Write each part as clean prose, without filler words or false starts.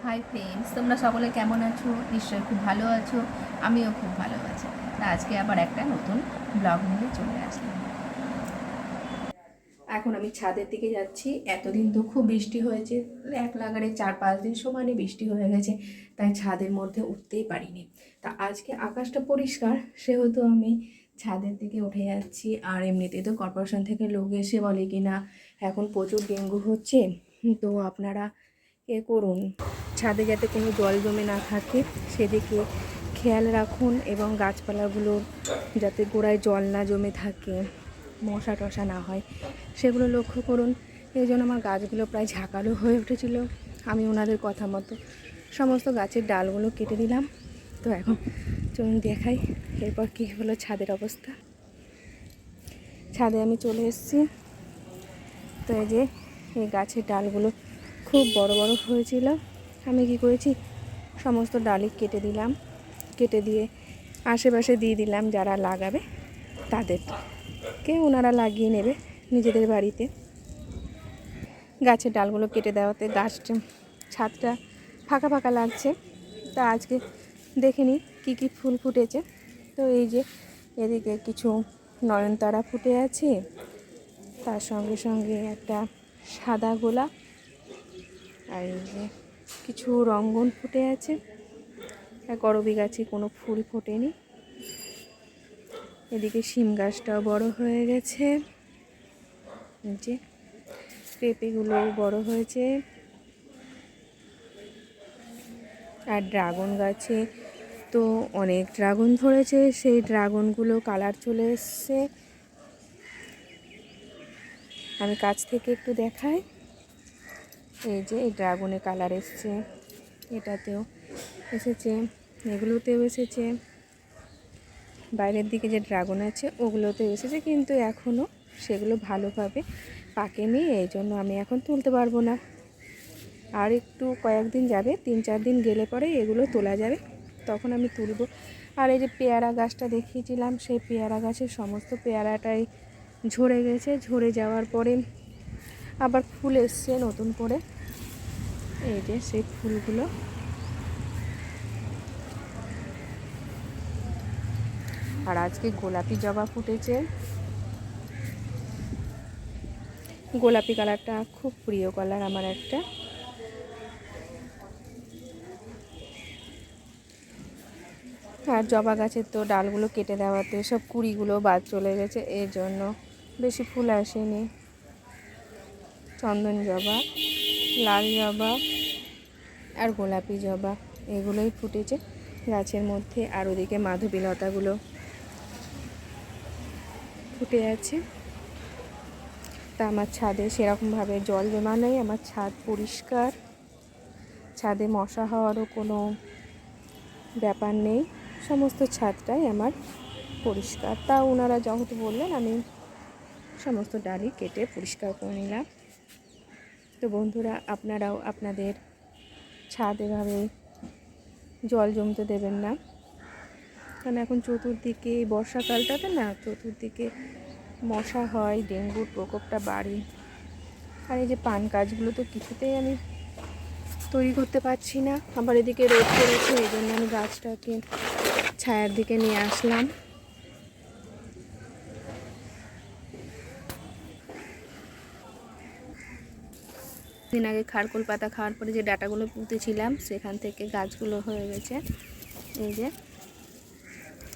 Hi friends, তোমরা সকলে কেমন আছো? নিশ্চয়ই খুব ভালো আছো। আমিও খুব ভালো আছি। তা আজকে আবার একটা নতুন ব্লগ নিয়ে চলে আসলাম। এখন আমি ছাদের দিকে যাচ্ছি। এতদিন তো খুব বৃষ্টি হয়েছে, এক লাগারে 4-5 দিন সমানে বৃষ্টি হয়ে গেছে, তাই ছাদের মধ্যে উঠতেই পারিনি। তা আজকে আকাশটা পরিষ্কার, সেহেতু আমি ছাদের দিকে উঠে যাচ্ছি। আর এমনিতেই তো কর্পোরেশন থেকে লোক এসে বলে কি না এখন প্রচুর ডেঙ্গু হচ্ছে, তো আপনারা করুন, ছাদে যাতে কোনো জল জমে না থাকে সেদিকে খেয়াল রাখুন, এবং গাছপালাগুলোর যাতে গোড়ায় জল না জমে থাকে, মশা টশা না হয় সেগুলো লক্ষ্য করুন। এই জন্য আমার গাছগুলো প্রায় ঝাঁকালো হয়ে উঠেছিল। আমি ওনাদের কথা মতো সমস্ত গাছের ডালগুলো কেটে দিলাম। তো এখন চলুন দেখাই এরপর কী হলো ছাদের অবস্থা। ছাদে আমি চলে এসেছি। তো এই যে এই গাছের ডালগুলো খুব বড় বড় হয়েছিল, আমি কি করেছি সমস্ত ডালই কেটে দিলাম। কেটে দিয়ে আশেপাশে দিয়ে দিলাম, যারা লাগাবে তাদেরকে ওনারা লাগিয়ে নেবে নিজেদের বাড়িতে। গাছের ডালগুলো কেটে দেওয়াতে গাছটা ছাদটা ফাঁকা ফাঁকা লাগছে। তা আজকে দেখে নিই কী কী ফুল ফুটেছে। তো এই যে এদিকে কিছু নয়নতারা ফুটে আছে, তার সঙ্গে সঙ্গে একটা সাদা গোলাপ, আর এই যে কিছু রঙ্গন ফুটে আছে। করবী গাছে কোনো ফুল ফোটেনি। এদিকে শিম গাছটাও বড় হয়ে গেছে, যে পেঁপেগুলো বড় হয়েছে। আর ড্রাগন গাছে তো অনেক ড্রাগন ধরেছে, সেই ড্রাগনগুলো কালার চলে এসছে। আমি কাছ থেকে একটু দেখাই। এই যে এই ড্রাগনে কালার এসছে, এটাতেও এসেছে, এগুলোতেও এসেছে। বাইরের দিকে যে ড্রাগন আছে ওগুলোতেও এসেছে, কিন্তু এখনও সেগুলো ভালোভাবে পাকেনি, এই জন্য আমি এখন তুলতে পারবো না। আর একটু কয়েকদিন যাবে, 3-4 দিন গেলে পরে এগুলো তোলা যাবে, তখন আমি তুলব। আর এই যে পেয়ারা গাছটা দেখিয়েছিলাম, সেই পেয়ারা গাছের সমস্ত পেয়ারাটাই ঝরে গেছে। ঝরে যাওয়ার পরে আবার ফুল এসছে নতুন করে, এই যে সেই ফুলগুলো। আর আজকে গোলাপি জবা ফুটেছে। গোলাপি কালারটা খুব প্রিয় কালার আমার একটা। আর জবা গাছের তো ডালগুলো কেটে দেওয়াতে সব কুড়িগুলো বাদ চলে গেছে, এর জন্য বেশি ফুল আসেনি। চন্দন জবা, লাল জবা আর গোলাপি জবা এগুলোই ফুটেছে গাছের মধ্যে। আর ওদিকে মাধবীলতাগুলো ফুটে আছে। তা আমার ছাদে সেরকমভাবে জল জমা নেই, আমার ছাদ পরিষ্কার, ছাদে মশা হওয়ারও কোনো ব্যাপার নেই, সমস্ত ছাদটাই আমার পরিষ্কার। তা ওনারা যেহেতু বললেন, আমি সমস্ত ডালই কেটে পরিষ্কার করে নিলাম। তো বন্ধুরা, আপনারাও আপনাদের ছাদ এভাবে জল জমতে দেবেন না, কারণ এখন চতুর্দিকে বর্ষাকালটাতে না, চতুর্দিকে মশা হয়, ডেঙ্গুর প্রকোপটা বাড়ে। আর এই যে পান গাছগুলো তো কিছুতেই আমি তৈরি করতে পারছি না। আবার এদিকে রোদ পড়েছে, এই জন্য আমি গাছটাকে ছায়ার দিকে নিয়ে আসলাম। দিন আগে খারকোল পাতা খাওয়ার পরে যে ডাঁটাগুলো পুঁতেছিলাম, সেখান থেকে গাছগুলো হয়ে গেছে। এই যে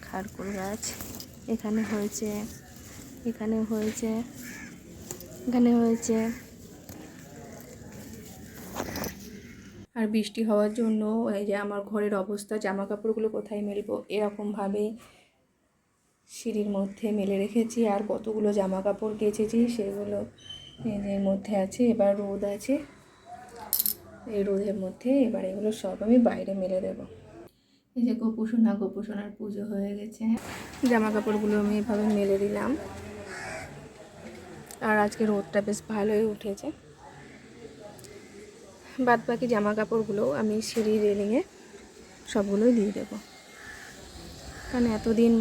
খারকোল গাছ এখানে হয়েছে, এখানে হয়েছে, এখানে হয়েছে। আর বৃষ্টি হওয়ার জন্য এই যে আমার ঘরের অবস্থা, জামা কাপড়গুলো কোথায় মেলবো, এরকমভাবে সিঁড়ির মধ্যে মেলে রেখেছি। আর কতগুলো জামা কাপড় কেচেছি সেগুলো এর মধ্যে আছে। এবার রোদ আছে, এই রোদের মধ্যে এবার এগুলো সব আমি বাইরে মেলে দেবো। এই যে গোপুসোনার পুজো হয়ে গেছে, জামা কাপড়গুলো আমি এভাবে মেলে দিলাম। আর আজকে রোদটা বেশ ভালোই উঠেছে। বাদ বাকি জামা কাপড়গুলো আমি সিঁড়ির রেলিংয়ে সবগুলোই দিয়ে দেবো, কারণ এতদিন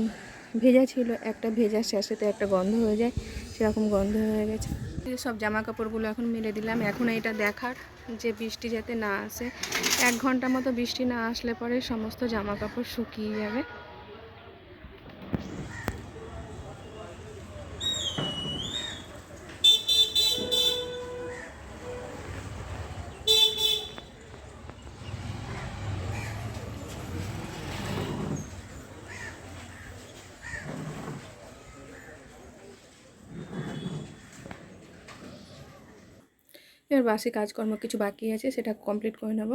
ভেজা ছিল, একটা ভেজার শেষেতে একটা গন্ধ হয়ে যায়, সেরকম গন্ধ হয়ে গেছে। এই সব জামা কাপড়গুলো এখন মেলে দিলাম। এখন এটা দেখার যে বৃষ্টি যাতে না আসে, 1 ঘন্টা মতো বৃষ্টি না আসলে পরে সমস্ত জামা কাপড় শুকিয়ে যাবে। এবার বাসি কাজকর্ম কিছু বাকি আছে, সেটা কমপ্লিট করে নেব।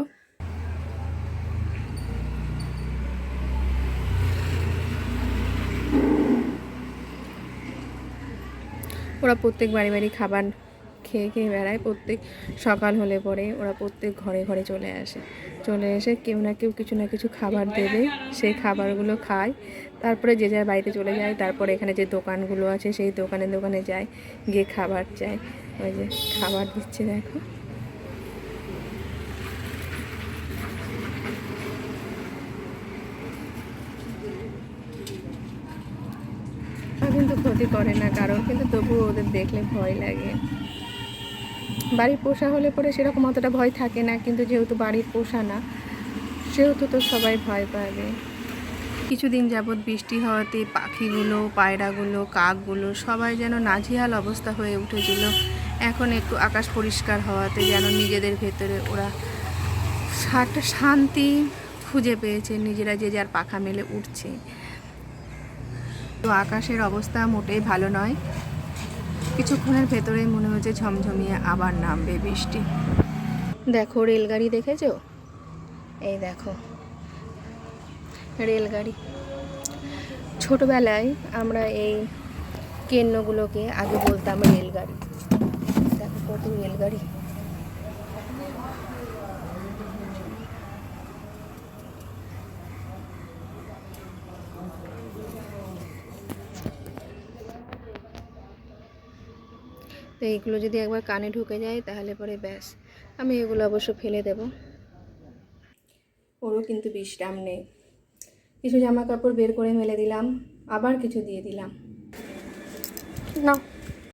ওরা প্রত্যেক বাড়ি বাড়ি খাবার খেয়ে খেয়ে বেড়ায়। প্রত্যেক সকাল হলে পরে ওরা প্রত্যেক ঘরে ঘরে চলে আসে, চলে এসে কেউ না কেউ কিছু না কিছু খাবার দেবে, সেই খাবারগুলো খায়। তারপরে যে যার বাড়িতে চলে যায়। তারপরে এখানে যে দোকানগুলো আছে সেই দোকানে দোকানে যায়, গিয়ে খাবার চায়। ওই যে খাবার দিচ্ছে দেখো। কিন্তু ক্ষতি করে না কারণ, কিন্তু তবুও ওদের দেখলে ভয় লাগে। বাড়ির পোষা হলে পরে সেরকম অতটা ভয় থাকে না, কিন্তু যেহেতু বাড়ির পোষা না সেহেতু তো সবাই ভয় পাবে। কিছুদিন যাবৎ বৃষ্টি হওয়াতে পাখিগুলো, পায়রাগুলো, কাকগুলো সবাই যেন নাজেহাল অবস্থা হয়ে উঠেছিল। এখন একটু আকাশ পরিষ্কার হওয়াতে যেন নিজেদের ভেতরে ওরা একটা শান্তি খুঁজে পেয়েছে, নিজেরা যে যার পাখা মেলে উঠছে। তো আকাশের অবস্থা মোটেই ভালো নয়। কিছুক্ষণের ভেতরেই মনে হচ্ছে ঝমঝমিয়ে আবার নামবে বৃষ্টি। দেখো রেলগাড়ি দেখেছো? এই দেখো রেলগাড়ি। ছোটবেলায় আমরা এই কেন্নগুলোকে আগে বলতাম রেলগাড়ি। দেখো কত রেলগাড়ি। তো এইগুলো যদি একবার কানে ঢুকে যায় তাহলে পরে ব্যাস। আমি এগুলো অবশ্য ফেলে দেব। ওরও কিন্তু বিশ্রাম নেই। কিছু জামা কাপড় বের করে মেলে দিলাম, আবার কিছু দিয়ে দিলাম। না